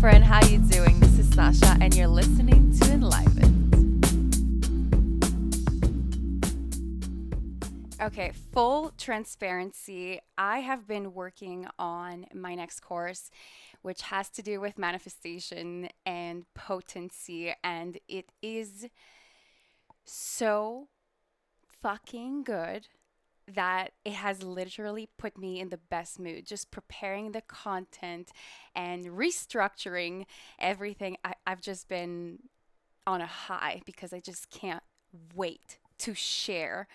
friend, how you doing? This is Sacha and you're listening to ENLIVENED. Okay, full transparency. I have been working on my next course, which has to do with manifestation and potency, and it is so fucking good that it has literally put me in the best mood. Just preparing the content and restructuring everything. I've just been on a high because I just can't wait to share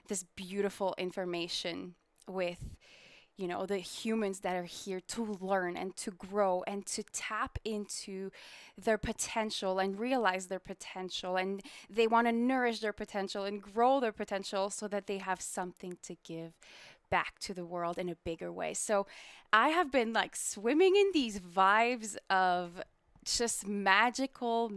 this beautiful information with the humans that are here to learn and to grow and to tap into their potential and realize their potential, and they want to nourish their potential and grow their potential so that they have something to give back to the world in a bigger way. So I have been like swimming in these vibes of just magical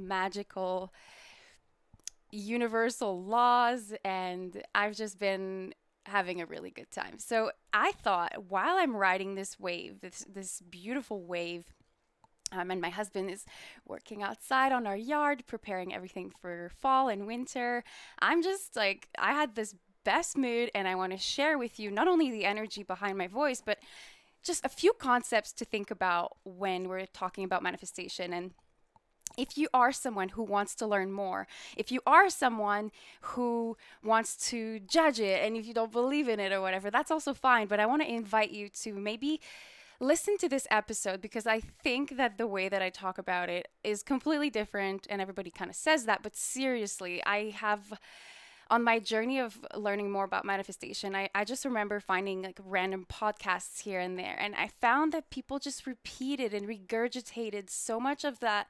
universal laws, and I've just been having a really good time. So I thought, while I'm riding this wave, this beautiful wave, and my husband is working outside on our yard, preparing everything for fall and winter, I'm just like, I had this best mood, and I want to share with you not only the energy behind my voice, but just a few concepts to think about when we're talking about manifestation. And if you are someone who wants to learn more, if you are someone who wants to judge it, and if you don't believe in it or whatever, that's also fine. But I want to invite you to maybe listen to this episode, because I think that the way that I talk about it is completely different, and everybody kind of says that. But seriously, I have, on my journey of learning more about manifestation, I just remember finding like random podcasts here and there, and I found that people just repeated and regurgitated so much of that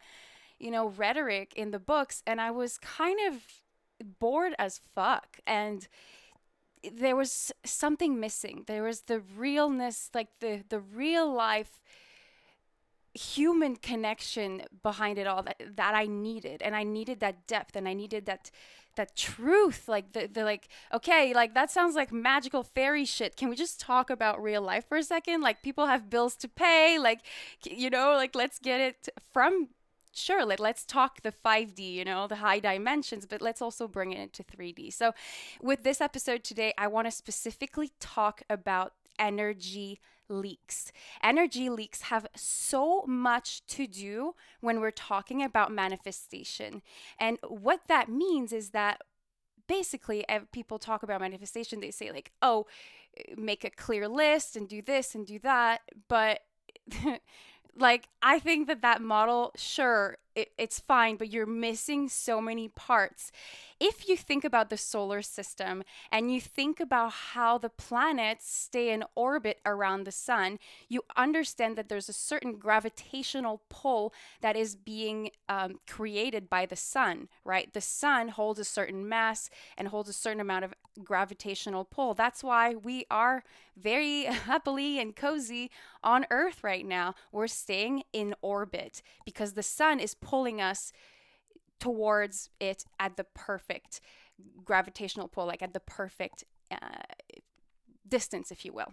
rhetoric in the books, and I was kind of bored as fuck, and there was something missing. There was the realness, like the real life human connection behind it all that I needed, and I needed that depth, and I needed that truth, like the like, okay, like that sounds like magical fairy shit. Can we just talk about real life for a second? Like, people have bills to pay, like, like, let's get it from. Sure, let's talk the 5D, the high dimensions, but let's also bring it into 3D. So with this episode today, I want to specifically talk about energy leaks. Energy leaks have so much to do when we're talking about manifestation. And what that means is that basically, people talk about manifestation, they say like, oh, make a clear list and do this and do that. But like, I think that model, sure, it's fine, but you're missing so many parts. If you think about the solar system and you think about how the planets stay in orbit around the sun, you understand that there's a certain gravitational pull that is being created by the sun, right? The sun holds a certain mass and holds a certain amount of gravitational pull. That's why we are very happily and cozy on Earth right now. We're staying in orbit because the sun is pulling us towards it at the perfect gravitational pull, like at the perfect distance, if you will.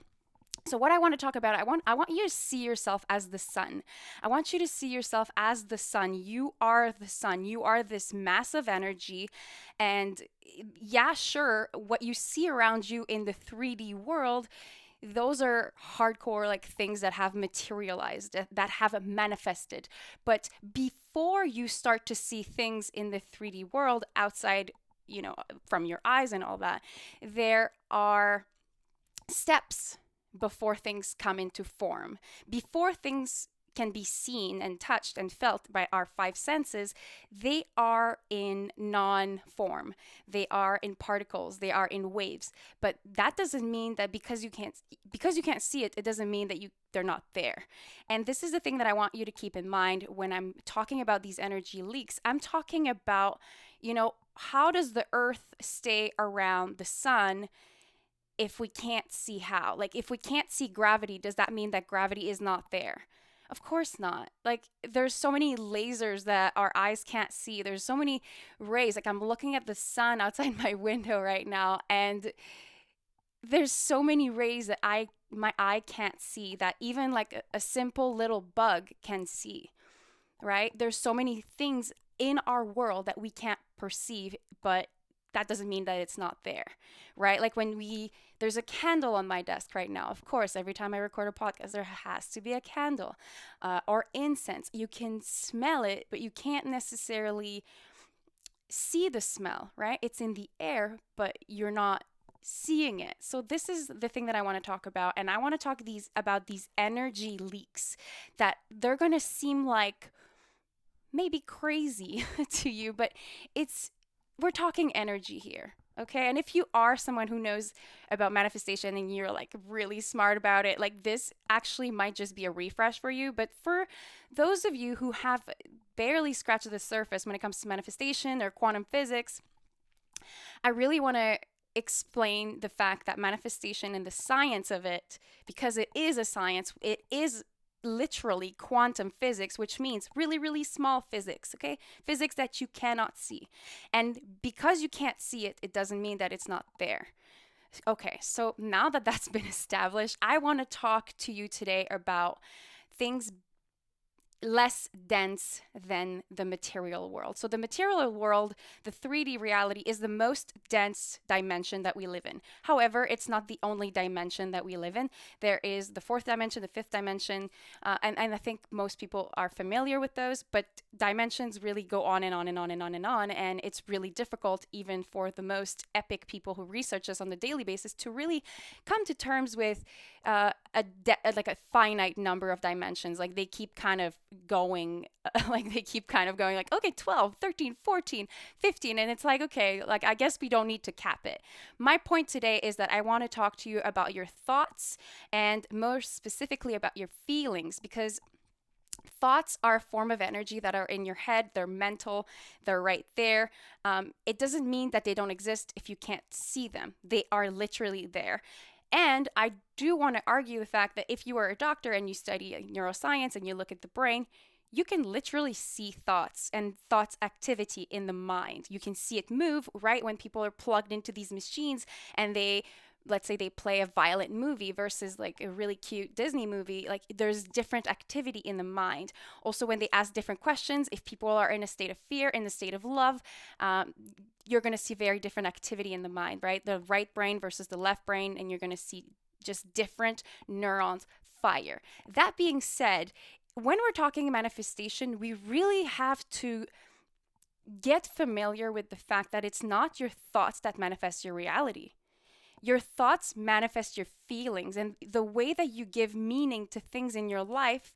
So what I want to talk about, I want you to see yourself as the sun. I want you to see yourself as the sun. You are the sun. You are this massive energy. And yeah, sure, what you see around you in the 3D world, those are hardcore like things that have materialized, that have manifested. But before you start to see things in the 3D world outside, from your eyes and all that, there are steps before things come into form. Before things can be seen and touched and felt by our five senses, they are in non-form. They are in particles, they are in waves. But that doesn't mean that because you can't see it, it doesn't mean that they're not there. And this is the thing that I want you to keep in mind when I'm talking about these energy leaks. I'm talking about, how does the earth stay around the sun if we can't see how? Like, if we can't see gravity, does that mean that gravity is not there? Of course not. Like, there's so many lasers that our eyes can't see. There's so many rays. Like, I'm looking at the sun outside my window right now, and there's so many rays that my eye can't see, that even like a simple little bug can see. right? There's so many things in our world that we can't perceive, but that doesn't mean that it's not there, right? Like there's a candle on my desk right now. Of course, every time I record a podcast, there has to be a candle or incense. You can smell it, but you can't necessarily see the smell, right? It's in the air, but you're not seeing it. So this is the thing that I want to talk about, and I want to talk about these energy leaks that they're going to seem like maybe crazy to you, but we're talking energy here. Okay. And if you are someone who knows about manifestation and you're like really smart about it, like this actually might just be a refresh for you. But for those of you who have barely scratched the surface when it comes to manifestation or quantum physics, I really want to explain the fact that manifestation and the science of it, because it is a science, it is literally quantum physics, which means really, really small physics, okay? Physics that you cannot see. And because you can't see it, it doesn't mean that it's not there. Okay, so now that that's been established, I want to talk to you today about things less dense than the material world. So the material world, the 3D reality, is the most dense dimension that we live in. However, it's not the only dimension that we live in. There is the 4th dimension, the 5th dimension, and I think most people are familiar with those, but dimensions really go on and on and on and on and on, and it's really difficult even for the most epic people who research this on a daily basis to really come to terms with like a finite number of dimensions. Like they keep kind of going like, okay, 12, 13, 14, 15, and it's like, okay, like I guess we don't need to cap it. My point today is that I want to talk to you about your thoughts and more specifically about your feelings, because thoughts are a form of energy that are in your head. They're mental. They're right there. It doesn't mean that they don't exist if you can't see them. They are literally there. And I do want to argue the fact that if you are a doctor and you study neuroscience and you look at the brain, you can literally see thoughts and thoughts activity in the mind. You can see it move, right? When people are plugged into these machines and let's say they play a violent movie versus like a really cute Disney movie, like there's different activity in the mind. Also, when they ask different questions, if people are in a state of fear, in a state of love, you're going to see very different activity in the mind, right? The right brain versus the left brain, and you're going to see just different neurons fire. That being said, when we're talking manifestation, we really have to get familiar with the fact that it's not your thoughts that manifest your reality. Your thoughts manifest your feelings, and the way that you give meaning to things in your life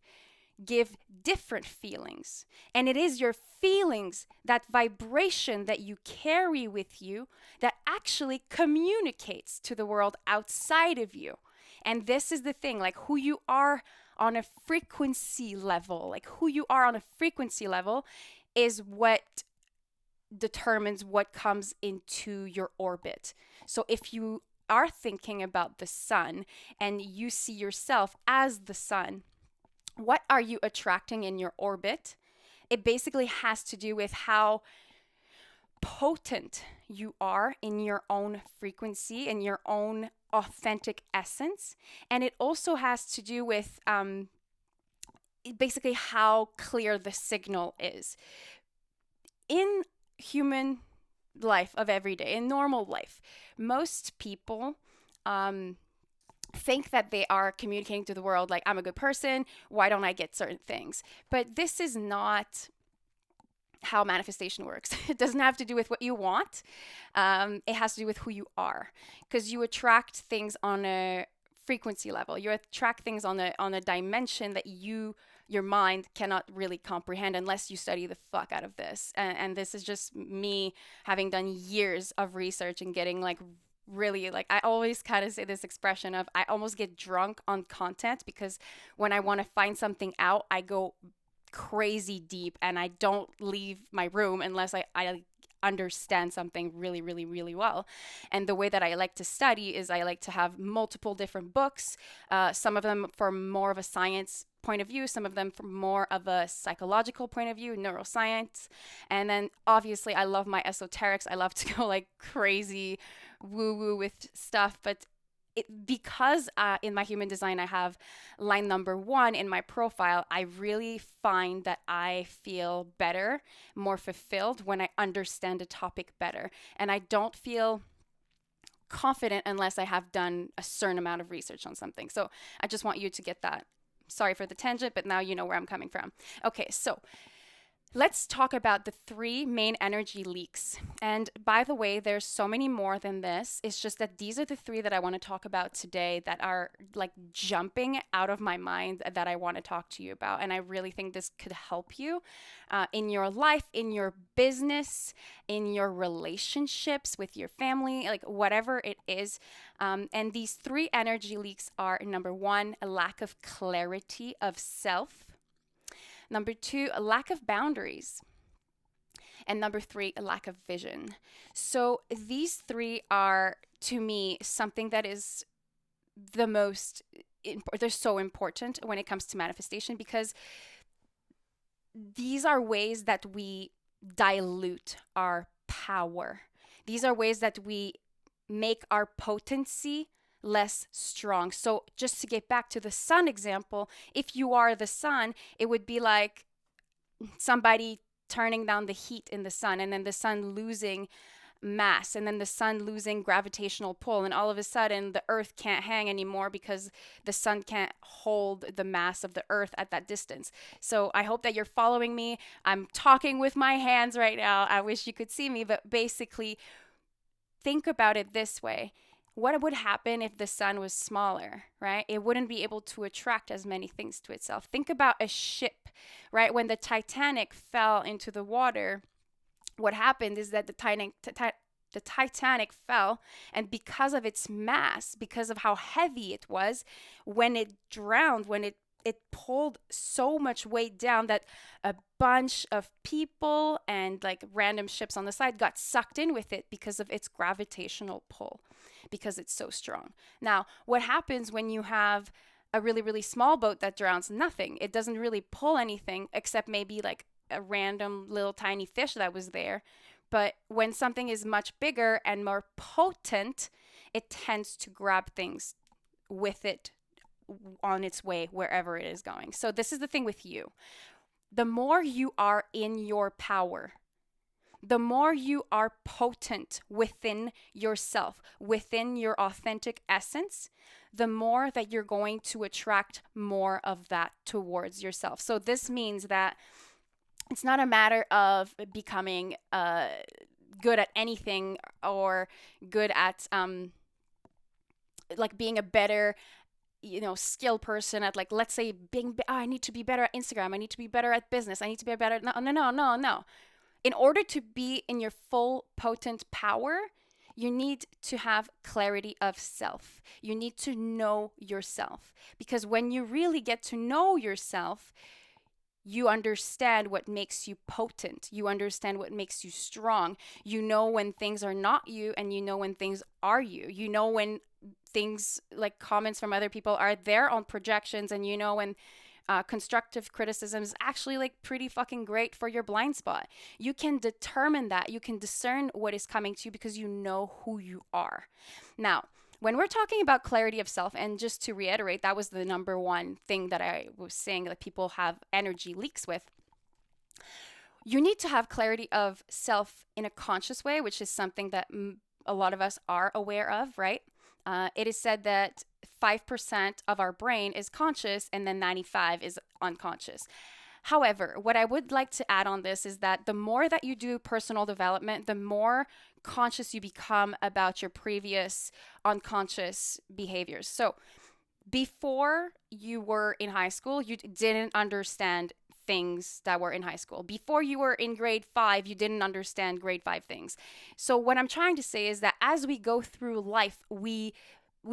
give different feelings. And it is your feelings, that vibration that you carry with you, that actually communicates to the world outside of you. And this is the thing, like who you are on a frequency level, is what determines what comes into your orbit. So if you are thinking about the sun and you see yourself as the sun, what are you attracting in your orbit? It basically has to do with how potent you are in your own frequency, in your own authentic essence. And it also has to do with basically how clear the signal is. In human life of every day, in normal life, most people think that they are communicating to the world like, I'm a good person, why don't I get certain things? But this is not how manifestation works. It doesn't have to do with what you want. It has to do with who you are, because you attract things on a frequency level. You attract things on a dimension that your mind cannot really comprehend unless you study the fuck out of this. And this is just me having done years of research and getting like really, like, I always kind of say this expression of I almost get drunk on content, because when I want to find something out, I go crazy deep and I don't leave my room unless I understand something really, really, really well. And the way that I like to study is I like to have multiple different books, some of them from more of a science point of view, some of them from more of a psychological point of view, neuroscience. And then obviously I love my esoterics. I love to go like crazy woo-woo with stuff, but because in my human design I have line number 1 in my profile, I really find that I feel better, more fulfilled when I understand a topic better. And I don't feel confident unless I have done a certain amount of research on something. So I just want you to get that. Sorry for the tangent, but now you know where I'm coming from. Okay, so let's talk about the 3 main energy leaks. And by the way, there's so many more than this. It's just that these are the 3 that I want to talk about today that are like jumping out of my mind that I want to talk to you about. And I really think this could help you in your life, in your business, in your relationships with your family, like whatever it is. And these 3 energy leaks are number 1, a lack of clarity of self. Number 2, a lack of boundaries. And number 3, a lack of vision. So these 3 are, to me, something that is the most, they're so important when it comes to manifestation, because these are ways that we dilute our power. These are ways that we make our potency less strong. So just to get back to the sun example, if you are the sun, it would be like somebody turning down the heat in the sun, and then the sun losing mass, and then the sun losing gravitational pull, and all of a sudden the earth can't hang anymore because the sun can't hold the mass of the earth at that distance. So I hope that you're following me. I'm talking with my hands right now. I wish you could see me, but basically think about it this way. What would happen if the sun was smaller, right? It wouldn't be able to attract as many things to itself. Think about a ship, right? When the Titanic fell into the water, what happened is that the Titanic fell, and because of its mass, because of how heavy it was, when it drowned, when it pulled so much weight down that a bunch of people and like random ships on the side got sucked in with it because of its gravitational pull, because it's so strong. Now, what happens when you have a really, really small boat that drowns? Nothing. It doesn't really pull anything except maybe like a random little tiny fish that was there. But when something is much bigger and more potent, it tends to grab things with it on its way wherever it is going. So this is the thing with you. The more you are in your power, the more you are potent within yourself, within your authentic essence, the more that you're going to attract more of that towards yourself. So this means that it's not a matter of becoming good at anything, or good at like being a better skilled person at, like, let's say I need to be better at Instagram, I need to be better at business, I need to be better. No. In order to be in your full potent power, you need to have clarity of self. You need to know yourself, because when you really get to know yourself, you understand what makes you potent. You understand what makes you strong. You know when things are not you, and you know when things are you. You know when things like comments from other people are their own projections, and you know when constructive criticism is actually like pretty fucking great for your blind spot. You can determine that. You can discern what is coming to you because you know who you are. Now, when we're talking about clarity of self, and just to reiterate, that was the number 1 thing that I was saying that people have energy leaks with. You need to have clarity of self in a conscious way, which is something that a lot of us are aware of, right? It is said that 5% of our brain is conscious, and then 95% is unconscious. However, what I would like to add on this is that the more that you do personal development, the more conscious you become about your previous unconscious behaviors. So before you were in high school, you didn't understand things that were in high school. Before you were in grade 5, you didn't understand grade 5 things. So what I'm trying to say is that as we go through life, we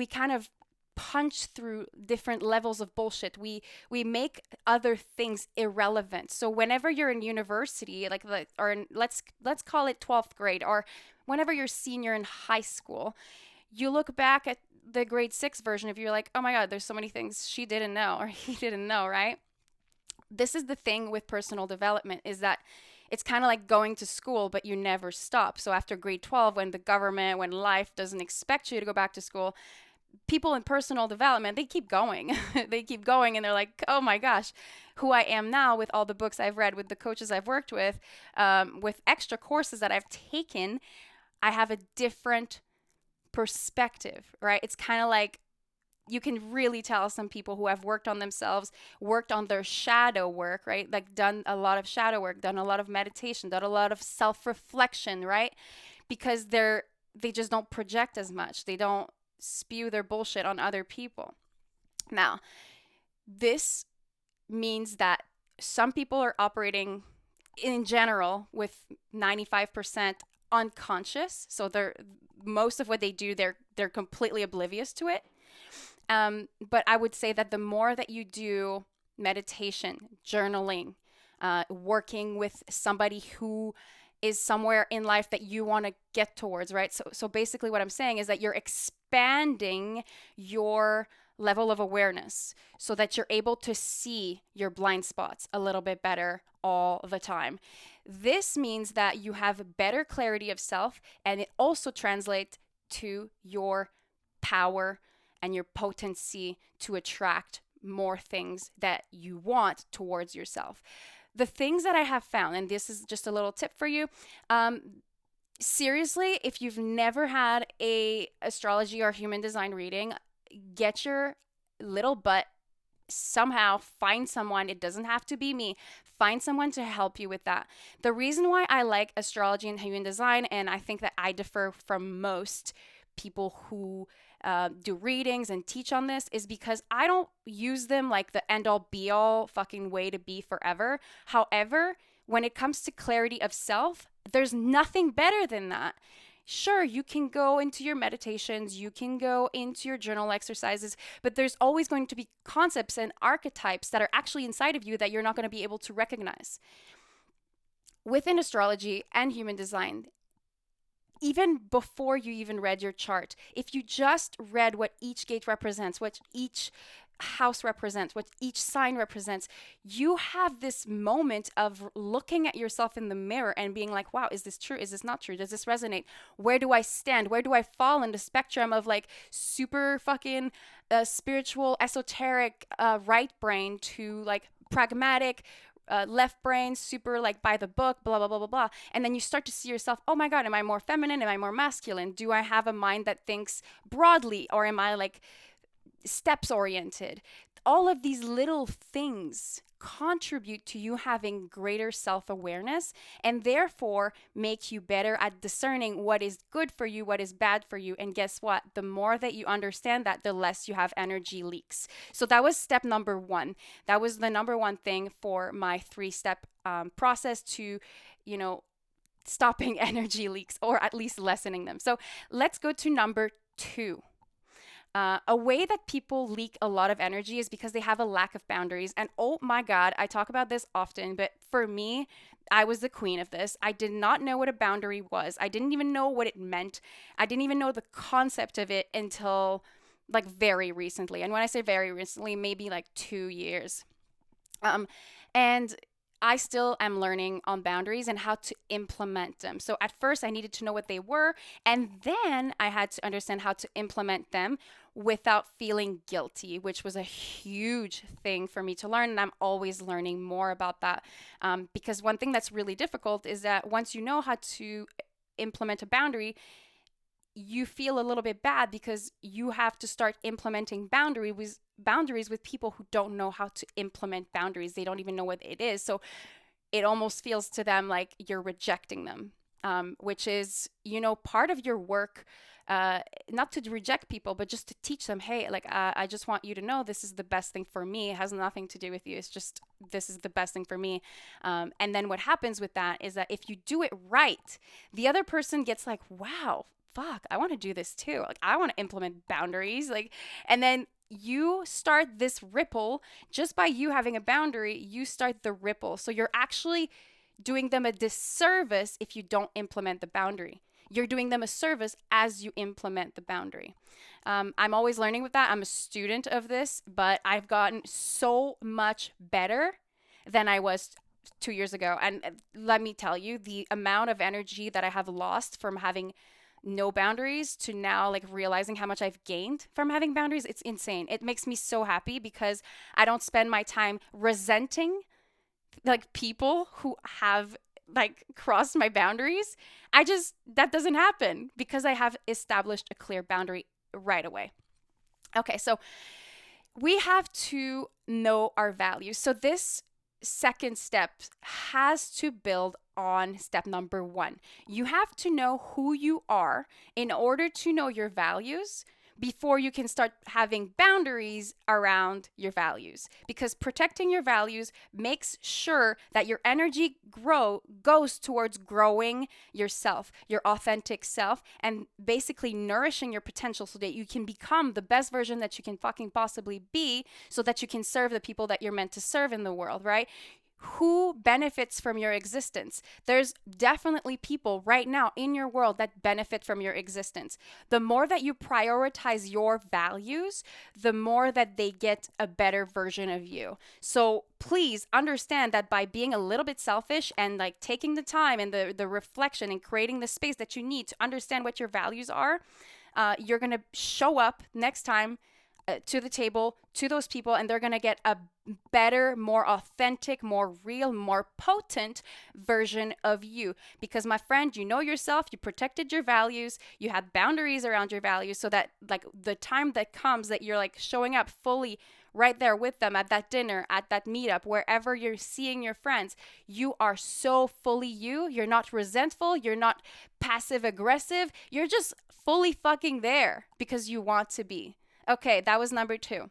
kind of punch through different levels of bullshit. We make other things irrelevant. So whenever you're in university, let's call it 12th grade, or whenever you're senior in high school, you look back at the grade 6 version of you, you're like, oh my God, there's so many things she didn't know or he didn't know, right? This is the thing with personal development, is that it's kind of like going to school, but you never stop. So after grade 12, when the government, when life doesn't expect you to go back to school, people in personal development, they keep going. They keep going and they're like, oh my gosh, who I am now with all the books I've read, with the coaches I've worked with extra courses that I've taken, I have a different perspective, right? It's kind of like you can really tell some people who have worked on themselves, worked on their shadow work, right? Like done a lot of shadow work, done a lot of meditation, done a lot of self-reflection, right? Because they just don't project as much. They don't spew their bullshit on other people. Now, this means that some people are operating in general with 95% unconscious. So they're most of what they do, they're completely oblivious to it. But I would say that the more that you do meditation, journaling, working with somebody who is somewhere in life that you want to get towards, right? So basically what I'm saying is that you're expanding your level of awareness so that you're able to see your blind spots a little bit better all the time. This means that you have better clarity of self, and it also translates to your power and your potency to attract more things that you want towards yourself. The things that I have found, and this is just a little tip for you, seriously, if you've never had a astrology or human design reading, get your little butt somehow, find someone. It doesn't have to be me. Find someone to help you with that. The reason why I like astrology and human design, and I think that I differ from most people who do readings and teach on this, is because I don't use them like the end all be all fucking way to be forever. However, when it comes to clarity of self, there's nothing better than that. Sure, you can go into your meditations, you can go into your journal exercises, but there's always going to be concepts and archetypes that are actually inside of you that you're not going to be able to recognize. Within astrology and human design, even before you even read your chart, if you just read what each gate represents, what each house represents, what each sign represents, you have this moment of looking at yourself in the mirror and being like, wow, is this true? Is this not true? Does this resonate? Where do I stand? Where do I fall in the spectrum of like super fucking spiritual, esoteric right brain to like pragmatic left brain, super like by the book, blah, blah, blah, blah, blah. And then you start to see yourself, oh my God, am I more feminine? Am I more masculine? Do I have a mind that thinks broadly? Or am I like steps oriented? All of these little things contribute to you having greater self-awareness and therefore make you better at discerning what is good for you, what is bad for you. And guess what? The more that you understand that, the less you have energy leaks. So that was step number one. That was the number one thing for my 3-step process to, stopping energy leaks, or at least lessening them. So let's go to number 2. A way that people leak a lot of energy is because they have a lack of boundaries. And oh my God, I talk about this often, but for me, I was the queen of this. I did not know what a boundary was. I didn't even know what it meant. I didn't even know the concept of it until like very recently. And when I say very recently, maybe like 2 years. And I still am learning on boundaries and how to implement them. So at first I needed to know what they were, and then I had to understand how to implement them without feeling guilty, which was a huge thing for me to learn. And I'm always learning more about that. Because one thing that's really difficult is that once you know how to implement a boundary, you feel a little bit bad because you have to start implementing boundaries with people who don't know how to implement boundaries. They don't even know what it is. So it almost feels to them like you're rejecting them, which is, part of your work, not to reject people, but just to teach them, hey, like, I just want you to know this is the best thing for me. It has nothing to do with you. It's just, this is the best thing for me. And then what happens with that is that if you do it right, the other person gets like, wow, fuck, I want to do this too. Like, I want to implement boundaries. Like, and then you start this ripple just by you having a boundary. You start the ripple. So you're actually doing them a disservice if you don't implement the boundary. You're doing them a service as you implement the boundary. I'm always learning with that. I'm a student of this, but I've gotten so much better than I was 2 years ago. And let me tell you, the amount of energy that I have lost from having no boundaries to now like realizing how much I've gained from having boundaries, it's insane. It makes me so happy because I don't spend my time resenting like people who have like crossed my boundaries. That doesn't happen because I have established a clear boundary right away. Okay, so we have to know our values. So this second step has to build on step number 1. You have to know who you are in order to know your values before you can start having boundaries around your values. Because protecting your values makes sure that your energy goes towards growing yourself, your authentic self, and basically nourishing your potential so that you can become the best version that you can fucking possibly be, so that you can serve the people that you're meant to serve in the world, right? Who benefits from your existence? There's definitely people right now in your world that benefit from your existence. The more that you prioritize your values, the more that they get a better version of you. So please understand that by being a little bit selfish and like taking the time and the reflection and creating the space that you need to understand what your values are, you're going to show up next time to the table, to those people, and they're going to get a better, more authentic, more real, more potent version of you. Because my friend, you know yourself, you protected your values, you had boundaries around your values, so that like the time that comes that you're like showing up fully right there with them at that dinner, at that meetup, wherever you're seeing your friends, you are so fully you. You're not resentful, you're not passive aggressive, you're just fully fucking there because you want to be. Okay, that was number 2.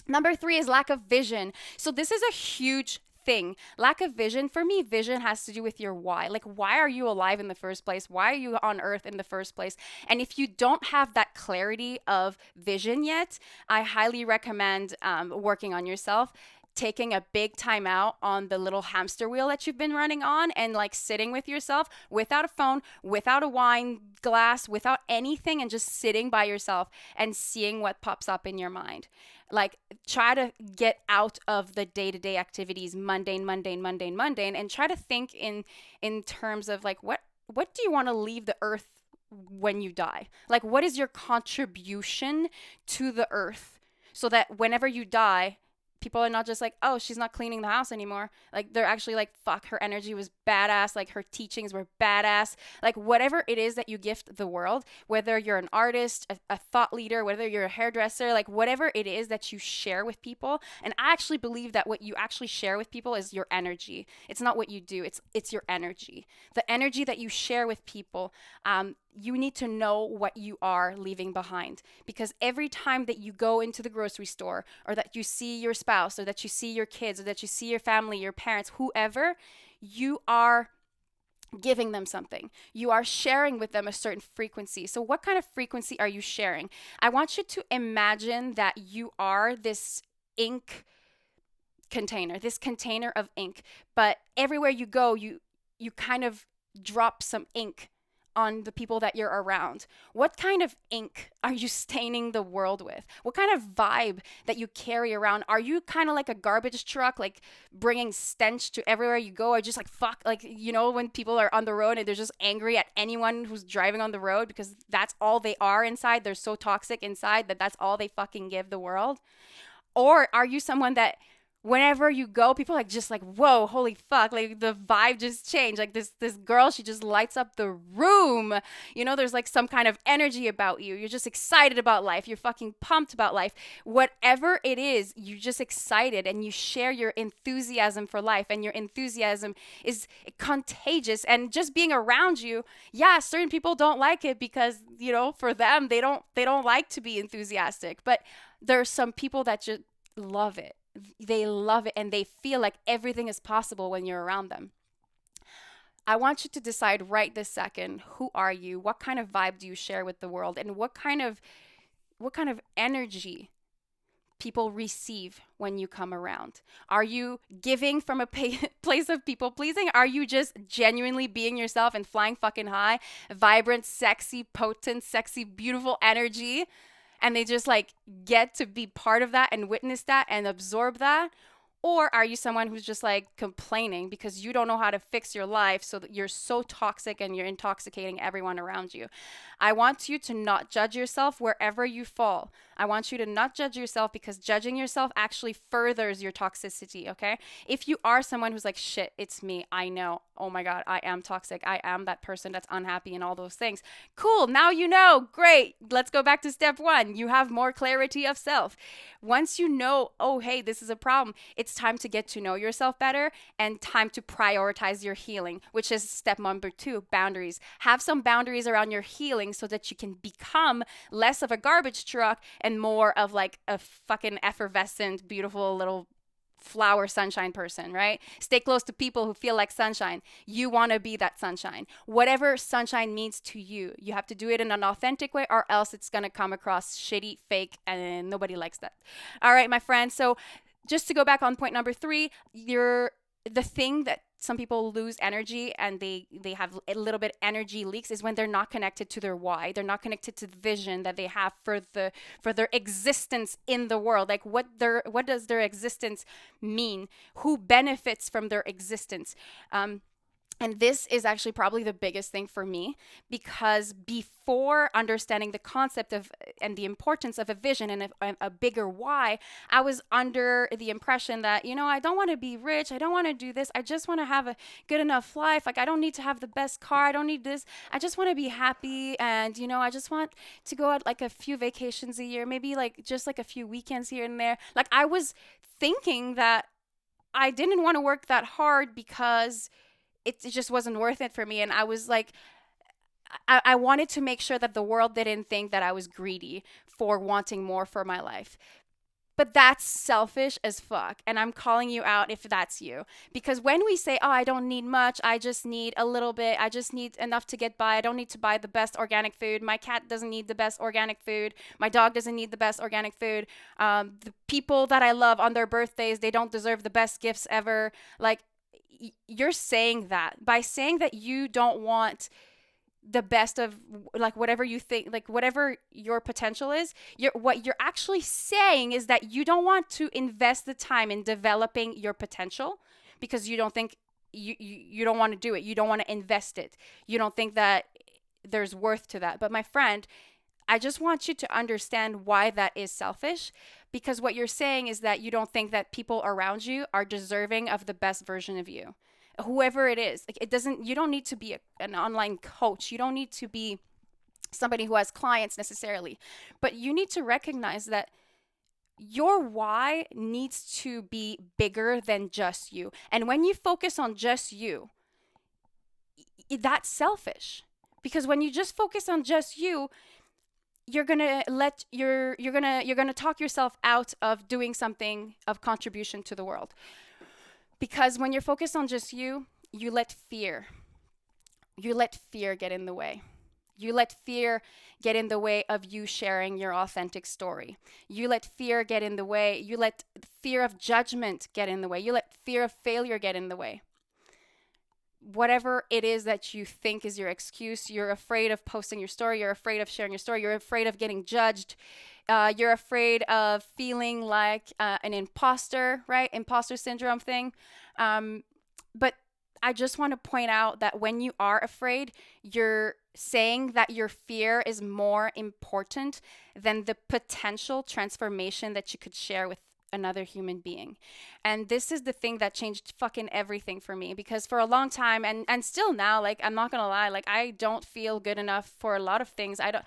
Number 3 is lack of vision. So this is a huge thing. Lack of vision. For me, vision has to do with your why. Like, why are you alive in the first place? Why are you on earth in the first place? And if you don't have that clarity of vision yet, I highly recommend working on yourself, taking a big time out on the little hamster wheel that you've been running on, and like sitting with yourself without a phone, without a wine glass, without anything, and just sitting by yourself and seeing what pops up in your mind. Like, try to get out of the day-to-day activities, mundane, and try to think in terms of like, what do you want to leave the earth when you die? Like, what is your contribution to the earth, so that whenever you die, people are not just like, oh, she's not cleaning the house anymore. Like, they're actually like, fuck, her energy was badass. Like, her teachings were badass. Like, whatever it is that you gift the world, whether you're an artist, a thought leader, whether you're a hairdresser, like whatever it is that you share with people. And I actually believe that what you actually share with people is your energy. It's not what you do. It's your energy. The energy that you share with people. You need to know what you are leaving behind, because every time that you go into the grocery store, or that you see your spouse, or that you see your kids, or that you see your family, your parents, whoever, you are giving them something. You are sharing with them a certain frequency. So what kind of frequency are you sharing? I want you to imagine that you are this ink container, this container of ink, but everywhere you go, you kind of drop some ink on the people that you're around. What kind of ink are you staining the world with? What kind of vibe that you carry around? Are you kind of like a garbage truck, like bringing stench to everywhere you go? Or just like, fuck, like, you know, when people are on the road and they're just angry at anyone who's driving on the road because that's all they are inside. They're so toxic inside that that's all they fucking give the world. Or are you someone that whenever you go, people are like, just like, whoa, holy fuck, like the vibe just changed. Like this girl, she just lights up the room. You know, there's like some kind of energy about you. You're just excited about life. You're fucking pumped about life. Whatever it is, you're just excited and you share your enthusiasm for life, and your enthusiasm is contagious. And just being around you, yeah, certain people don't like it because, you know, for them, they don't like to be enthusiastic. But there are some people that just love it. They love it, and they feel like everything is possible when you're around them. I want you to decide right this second, who are you? What kind of vibe do you share with the world? And what kind of energy people receive when you come around? Are you giving from a place of people pleasing? Are you just genuinely being yourself and flying fucking high, vibrant, sexy, potent, sexy, beautiful energy? And they just like get to be part of that and witness that and absorb that? Or are you someone who's just like complaining because you don't know how to fix your life, so that you're so toxic and you're intoxicating everyone around you? I want you to not judge yourself wherever you fall. I want you to not judge yourself, because judging yourself actually furthers your toxicity, okay? If you are someone who's like, shit, it's me, I know, oh my God, I am toxic, I am that person that's unhappy and all those things. Cool, now you know, great. Let's go back to step one. You have more clarity of self. Once you know, oh, hey, this is a problem, it's time to get to know yourself better and time to prioritize your healing, which is step number 2, boundaries. Have some boundaries around your healing so that you can become less of a garbage truck and more of like a fucking effervescent, beautiful little flower sunshine person, right? Stay close to people who feel like sunshine. You want to be that sunshine. Whatever sunshine means to you, you have to do it in an authentic way, or else it's going to come across shitty, fake, and nobody likes that. All right, my friends. So just to go back on point number 3, the thing that some people lose energy and they have a little bit energy leaks is when they're not connected to their why. They're not connected to the vision that they have for their existence in the world. Like what does their existence mean? Who benefits from their existence? And this is actually probably the biggest thing for me, because before understanding the concept of and the importance of a vision and a bigger why, I was under the impression that, I don't want to be rich. I don't want to do this. I just want to have a good enough life. Like, I don't need to have the best car. I don't need this. I just want to be happy. And, I just want to go out like a few vacations a year, maybe like just like a few weekends here and there. Like, I was thinking that I didn't want to work that hard because it just wasn't worth it for me. And I was like, I wanted to make sure that the world didn't think that I was greedy for wanting more for my life. But that's selfish as fuck. And I'm calling you out if that's you. Because when we say, oh, I don't need much, I just need a little bit, I just need enough to get by, I don't need to buy the best organic food, my cat doesn't need the best organic food, my dog doesn't need the best organic food, the people that I love on their birthdays, they don't deserve the best gifts ever. Like, you're saying that by saying that you don't want the best of like whatever you think, like whatever your potential is, what you're actually saying is that you don't want to invest the time in developing your potential because you don't think you don't want to do it. You don't want to invest it. You don't think that there's worth to that. But my friend, I just want you to understand why that is selfish, because what you're saying is that you don't think that people around you are deserving of the best version of you. Whoever it is, like you don't need to be an online coach. You don't need to be somebody who has clients necessarily, but you need to recognize that your why needs to be bigger than just you. And when you focus on just you, that's selfish, because when you just focus on just you, you're gonna talk yourself out of doing something of contribution to the world. Because when you're focused on just you, you let fear get in the way. You let fear get in the way of you sharing your authentic story. You let fear get in the way. You let fear of judgment get in the way. You let fear of failure get in the way. Whatever it is that you think is your excuse, you're afraid of posting your story, you're afraid of sharing your story, you're afraid of getting judged, you're afraid of feeling like an imposter, right? Imposter syndrome thing. But I just want to point out that when you are afraid, you're saying that your fear is more important than the potential transformation that you could share with another human being. And this is the thing that changed fucking everything for me, because for a long time and still now, like, I'm not gonna lie, like, I don't feel good enough for a lot of things. I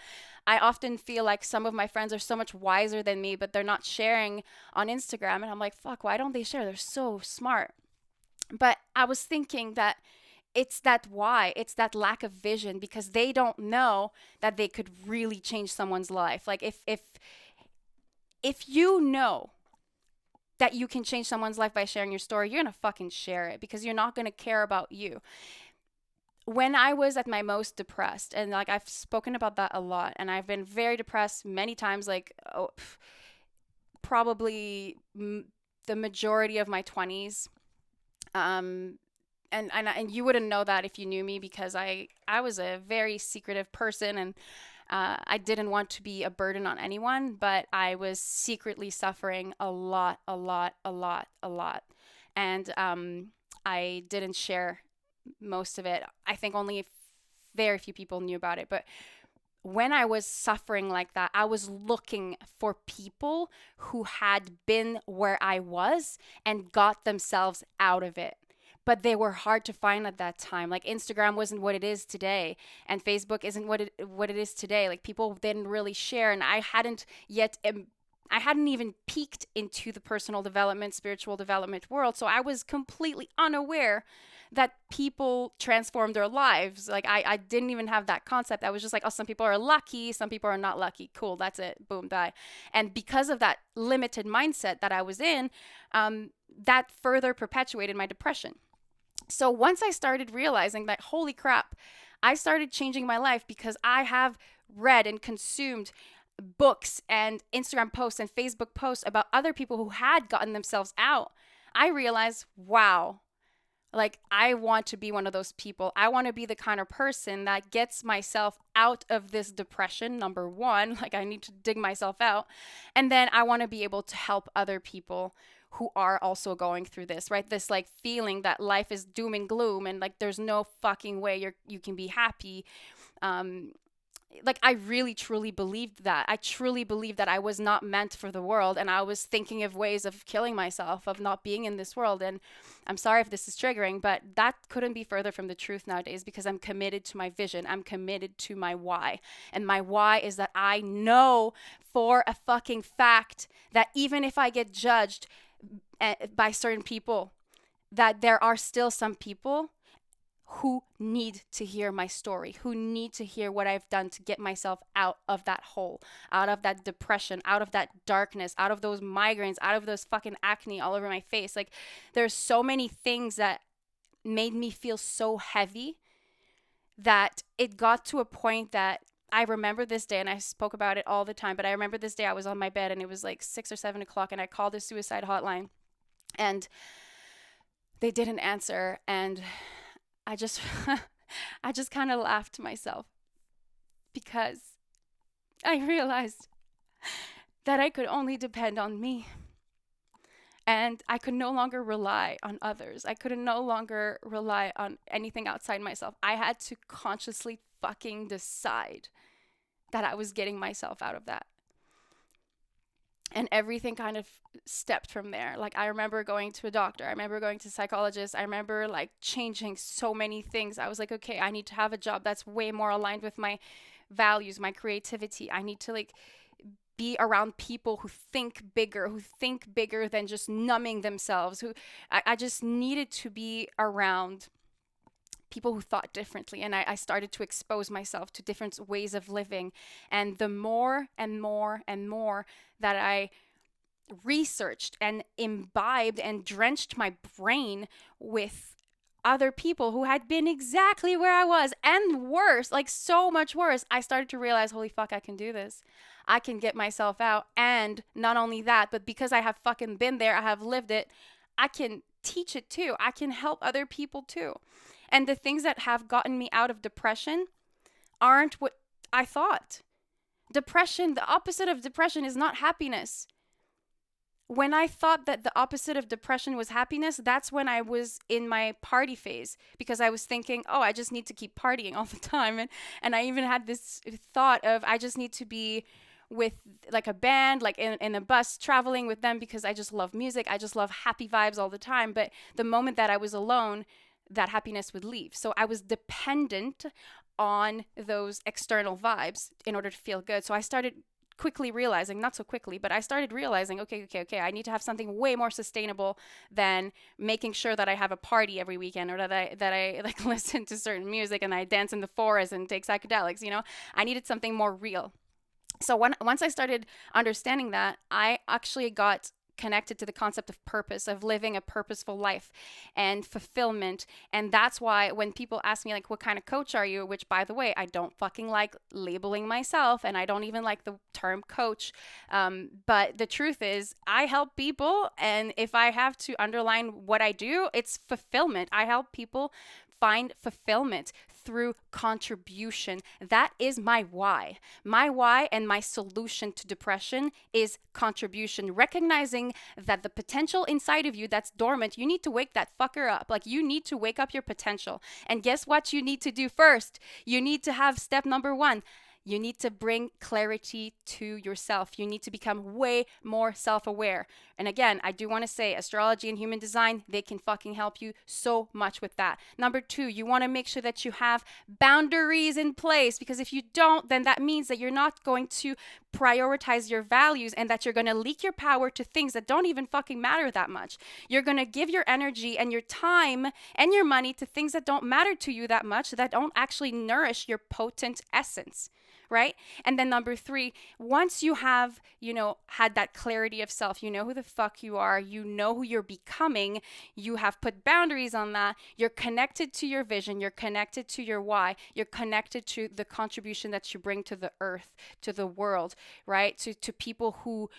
often feel like some of my friends are so much wiser than me, but they're not sharing on Instagram, and I'm like, fuck, why don't they share? They're so smart. But I was thinking that it's that why, it's that lack of vision, because they don't know that they could really change someone's life. Like, if you know that you can change someone's life by sharing your story, you're gonna fucking share it, because you're not gonna care about you. When I was at my most depressed, and like, I've spoken about that a lot, and I've been very depressed many times, like probably the majority of my 20s. And you wouldn't know that if you knew me, because I was a very secretive person, and I didn't want to be a burden on anyone, but I was secretly suffering a lot, a lot, a lot, a lot. And I didn't share most of it. I think only very few people knew about it. But when I was suffering like that, I was looking for people who had been where I was and got themselves out of it. But they were hard to find at that time. Like Instagram wasn't what it is today, and Facebook isn't what it is today. Like people didn't really share, and I hadn't yet I hadn't even peeked into the personal development, spiritual development world. So I was completely unaware that people transform their lives. Like I didn't even have that concept. I was just like, oh, some people are lucky, some people are not lucky. Cool, that's it. Boom, die. And because of that limited mindset that I was in, that further perpetuated my depression. So once I started realizing that, holy crap, I started changing my life because I have read and consumed books and Instagram posts and Facebook posts about other people who had gotten themselves out. I realized, wow, like I want to be one of those people. I want to be the kind of person that gets myself out of this depression, number one. Like I need to dig myself out. And then I want to be able to help other people who are also going through this, right? This like feeling that life is doom and gloom and like there's no fucking way you can be happy. Like I really truly believed that. I truly believed that I was not meant for the world, and I was thinking of ways of killing myself, of not being in this world. And I'm sorry if this is triggering, but that couldn't be further from the truth nowadays, because I'm committed to my vision. I'm committed to my why. And my why is that I know for a fucking fact that even if I get judged by certain people, that there are still some people who need to hear my story, who need to hear what I've done to get myself out of that hole, out of that depression, out of that darkness, out of those migraines, out of those fucking acne all over my face. Like there's so many things that made me feel so heavy that it got to a point that I remember this day, and I spoke about it all the time, but I remember this day I was on my bed and it was like 6 or 7 o'clock, and I called the suicide hotline and they didn't answer. And I just I just kind of laughed to myself, because I realized that I could only depend on me, and I could no longer rely on others. I could no longer rely on anything outside myself. I had to consciously fucking decide that I was getting myself out of that. And everything kind of stepped from there. Like I remember going to a doctor. I remember going to a psychologist. I remember like changing so many things. I was like, okay, I need to have a job that's way more aligned with my values, my creativity. I need to like be around people who think bigger than just numbing themselves. I just needed to be around people who thought differently. And I started to expose myself to different ways of living. And the more and more and more that I researched and imbibed and drenched my brain with other people who had been exactly where I was and worse, like so much worse, I started to realize, holy fuck, I can do this. I can get myself out. And not only that, but because I have fucking been there, I have lived it, I can teach it too. I can help other people too. And the things that have gotten me out of depression aren't what I thought. Depression, the opposite of depression is not happiness. When I thought that the opposite of depression was happiness, that's when I was in my party phase, because I was thinking, oh, I just need to keep partying all the time. And I even had this thought of, I just need to be with like a band, like in a bus traveling with them, because I just love music. I just love happy vibes all the time. But the moment that I was alone, that happiness would leave. So I was dependent on those external vibes in order to feel good. So I started quickly realizing, not so quickly, but I started realizing, okay, I need to have something way more sustainable than making sure that I have a party every weekend, or that I like listen to certain music and I dance in the forest and take psychedelics, you know. I needed something more real. So once I started understanding that, I actually got connected to the concept of purpose, of living a purposeful life and fulfillment. And that's why when people ask me like, what kind of coach are you? Which, by the way, I don't fucking like labeling myself, and I don't even like the term coach. But the truth is, I help people. And if I have to underline what I do, it's fulfillment. I help people find fulfillment through contribution. That is my why. My why and my solution to depression is contribution. Recognizing that the potential inside of you that's dormant, you need to wake that fucker up. Like, you need to wake up your potential. And guess what you need to do first? You need to have step number 1. You need to bring clarity to yourself. You need to become way more self-aware. And again, I do want to say astrology and human design, they can fucking help you so much with that. Number 2, you want to make sure that you have boundaries in place, because if you don't, then that means that you're not going to prioritize your values and that you're going to leak your power to things that don't even fucking matter that much. You're going to give your energy and your time and your money to things that don't matter to you that much, that don't actually nourish your potent essence. Right? And then number 3, once you have, had that clarity of self, you know who the fuck you are, you know who you're becoming, you have put boundaries on that, you're connected to your vision, you're connected to your why, you're connected to the contribution that you bring to the earth, to the world, right? To people who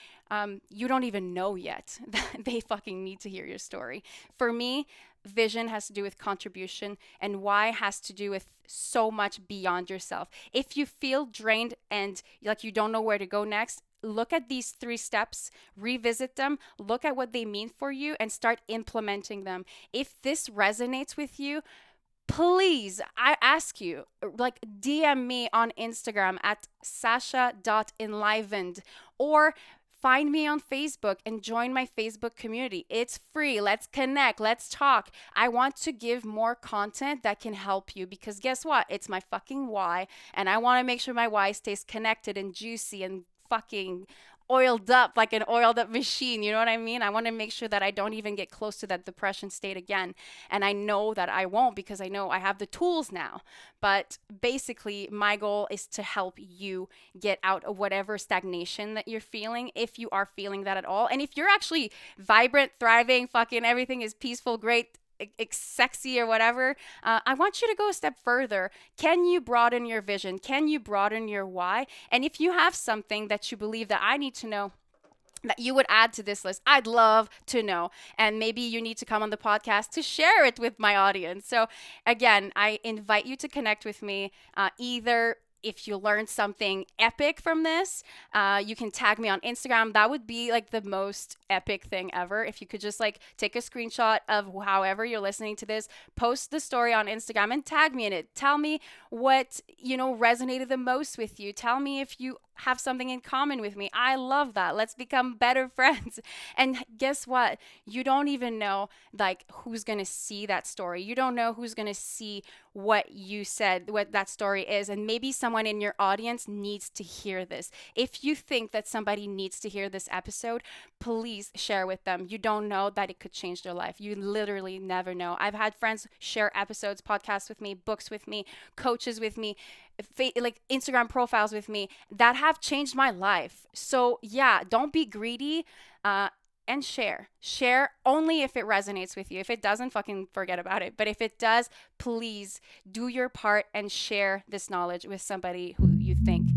you don't even know yet. They fucking need to hear your story. For me, vision has to do with contribution, and why has to do with so much beyond yourself. If you feel drained and like you don't know where to go next, look at these 3 steps, revisit them, look at what they mean for you, and start implementing them. If this resonates with you, please, I ask you, like, DM me on Instagram at sacha.enlivened, or find me on Facebook and join my Facebook community. It's free. Let's connect. Let's talk. I want to give more content that can help you, because guess what? It's my fucking why. And I want to make sure my why stays connected and juicy and fucking oiled up like an oiled up machine. You know what I mean? I want to make sure that I don't even get close to that depression state again. And I know that I won't, because I know I have the tools now. But basically, my goal is to help you get out of whatever stagnation that you're feeling, if you are feeling that at all. And if you're actually vibrant, thriving, fucking everything is peaceful, great, sexy or whatever, I want you to go a step further. Can you broaden your vision? Can you broaden your why? And if you have something that you believe that I need to know, that you would add to this list, I'd love to know. And maybe you need to come on the podcast to share it with my audience. So again, I invite you to connect with me, either if you learned something epic from this, you can tag me on Instagram. That would be like the most epic thing ever. If you could just like take a screenshot of however you're listening to this, post the story on Instagram and tag me in it. Tell me what, resonated the most with you. Tell me if you have something in common with me. I love that. Let's become better friends. And guess what? You don't even know like who's going to see that story. You don't know who's going to see what you said, what that story is. And maybe someone in your audience needs to hear this. If you think that somebody needs to hear this episode, please share with them. You don't know that it could change their life. You literally never know. I've had friends share episodes, podcasts with me, books with me, coaches with me, like Instagram profiles with me that have changed my life. So yeah, don't be greedy, and share only if it resonates with you. If it doesn't, fucking forget about it. But if it does, please do your part and share this knowledge with somebody who you think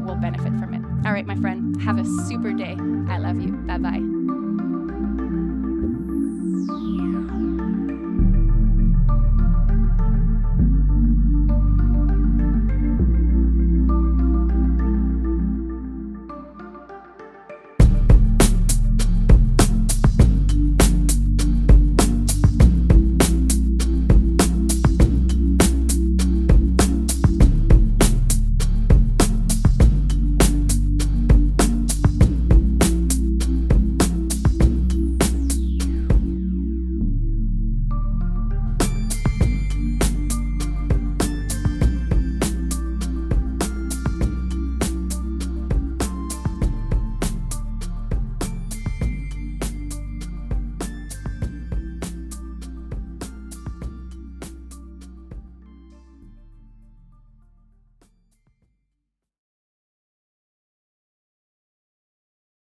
will benefit from it. All right, my friend, have a super day. I love you. Bye-bye.